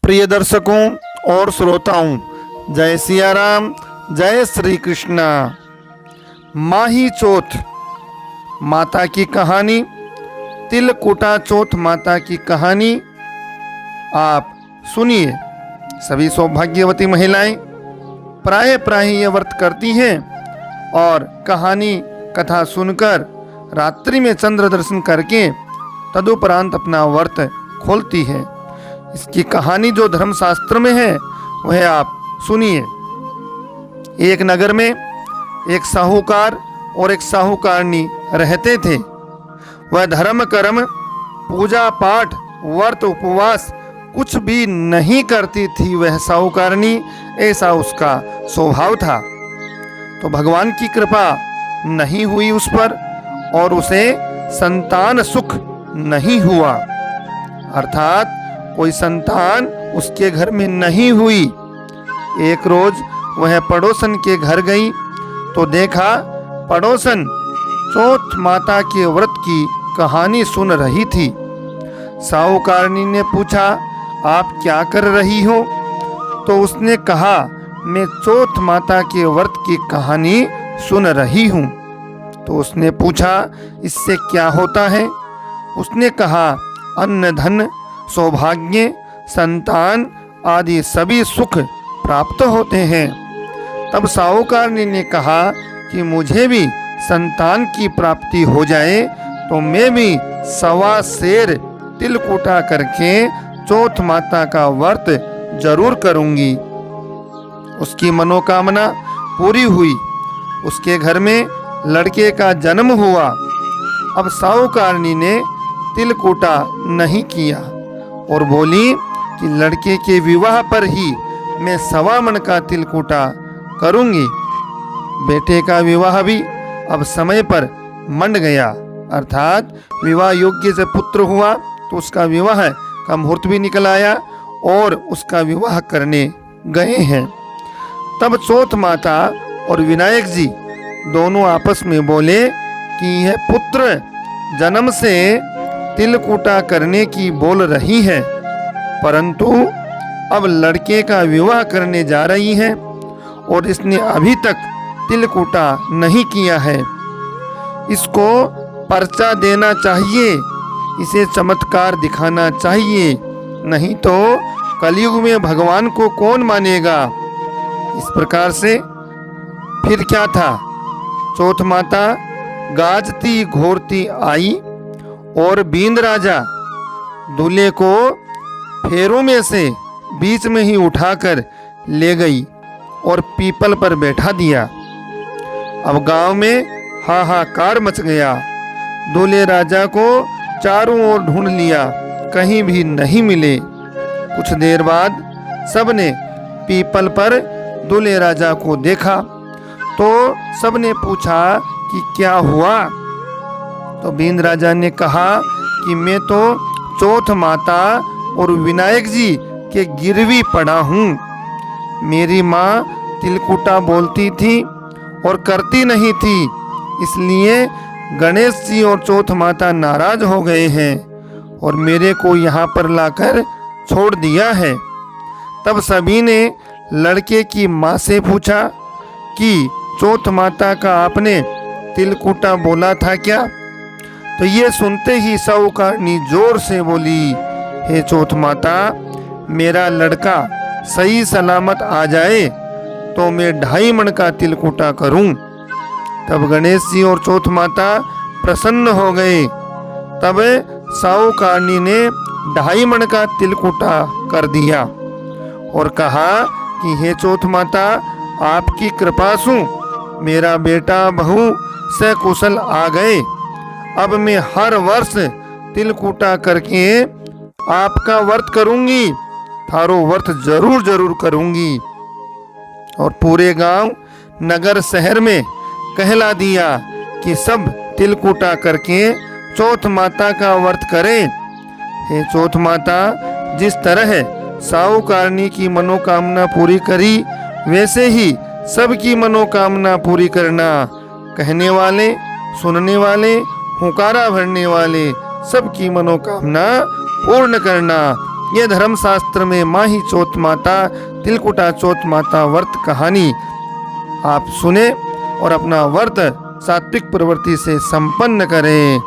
प्रिय दर्शकों और श्रोताओं, जय सिया राम, जय श्री कृष्णा। माही चौथ माता की कहानी, तिलकुटा चौथ माता की कहानी आप सुनिए। सभी सौभाग्यवती महिलाएं प्राय ये व्रत करती हैं और कहानी कथा सुनकर रात्रि में चंद्र दर्शन करके तदुपरांत अपना व्रत खोलती है। इसकी कहानी जो धर्मशास्त्र में है वह आप सुनिए। एक नगर में एक साहूकार और एक साहूकारनी रहते थे। वह धर्म कर्म, पूजा पाठ, व्रत उपवास कुछ भी नहीं करती थी। वह साहूकारनी, ऐसा उसका स्वभाव था। तो भगवान की कृपा नहीं हुई उस पर और उसे संतान सुख नहीं हुआ, अर्थात कोई संतान उसके घर में नहीं हुई। एक रोज वह पड़ोसन के घर गई तो देखा पड़ोसन चौथ माता के व्रत की कहानी सुन रही थी। साहूकारनी ने पूछा, आप क्या कर रही हो? तो उसने कहा, मैं चौथ माता के व्रत की कहानी सुन रही हूँ। तो उसने पूछा, इससे क्या होता है? उसने कहा, अन्न धन, सौभाग्य, संतान आदि सभी सुख प्राप्त होते हैं। तब साहूकारनी ने कहा कि मुझे भी संतान की प्राप्ति हो जाए तो मैं भी 1.25 सेर तिलकुटा करके चौथ माता का व्रत जरूर करूंगी। उसकी मनोकामना पूरी हुई। उसके घर में लड़के का जन्म हुआ। अब साहूकारनी ने तिलकुटा नहीं किया और बोली कि लड़के के विवाह पर ही मैं 1.25 मन का तिलकुटा करूंगी। बेटे का विवाह भी अब समय पर मंड गया, अर्थात विवाह योग्य से पुत्र हुआ तो उसका विवाह का मुहूर्त भी निकल आया और उसका विवाह करने गए हैं। तब चौथ माता और विनायक जी दोनों आपस में बोले कि यह पुत्र जन्म से तिलकुटा करने की बोल रही है, परंतु अब लड़के का विवाह करने जा रही है और इसने अभी तक तिलकुटा नहीं किया है। इसको पर्चा देना चाहिए, इसे चमत्कार दिखाना चाहिए, नहीं तो कलयुग में भगवान को कौन मानेगा। इस प्रकार से फिर क्या था, चौथ माता गाजती घोरती आई और बींद राजा दूल्हे को फेरों में से बीच में ही उठाकर ले गई और पीपल पर बैठा दिया। अब गांव में हाहाकार मच गया। दूल्हे राजा को चारों ओर ढूंढ लिया, कहीं भी नहीं मिले। कुछ देर बाद सबने पीपल पर दूल्हे राजा को देखा तो सबने पूछा कि क्या हुआ? तो बींद राजा ने कहा कि मैं तो चौथ माता और विनायक जी के गिरवी पड़ा हूँ। मेरी माँ तिलकुटा बोलती थी और करती नहीं थी, इसलिए गणेश जी और चौथ माता नाराज हो गए हैं और मेरे को यहाँ पर लाकर छोड़ दिया है। तब सभी ने लड़के की माँ से पूछा कि चौथ माता का आपने तिलकुटा बोला था क्या? तो ये सुनते ही साहूकारनी जोर से बोली, हे चौथ माता, मेरा लड़का सही सलामत आ जाए तो मैं 2.5 मन का तिलकुटा करूं। तब गणेश जी और चौथ माता प्रसन्न हो गए। तब साहूकारनी ने 2.5 मन का तिलकुटा कर दिया और कहा कि हे चौथ माता, आपकी कृपा से मेरा बेटा बहू सकुशल आ गए। अब मैं हर वर्ष तिलकुटा करके आपका व्रत करूंगी, थारो व्रत जरूर करूंगी। और पूरे गांव नगर शहर में कहला दिया कि सब तिलकुटा करके चौथ माता का व्रत करें। हे चौथ माता, जिस तरह साहूकारनी की मनोकामना पूरी करी वैसे ही सबकी मनोकामना पूरी करना। कहने वाले, सुनने वाले, हुंकारा भरने वाले सबकी मनोकामना पूर्ण करना, ये धर्मशास्त्र में माही चौथ माता तिलकुटा चौथ माता व्रत कहानी आप सुने और अपना व्रत सात्विक प्रवृत्ति से संपन्न करें।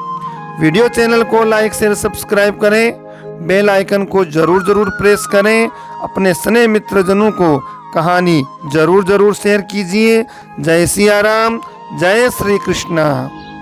वीडियो चैनल को लाइक शेयर सब्सक्राइब करें, बेल आइकन को जरूर प्रेस करें। अपने स्नेह मित्रजनों को कहानी जरूर शेयर कीजिए। जय सिया राम, जय श्री कृष्णा।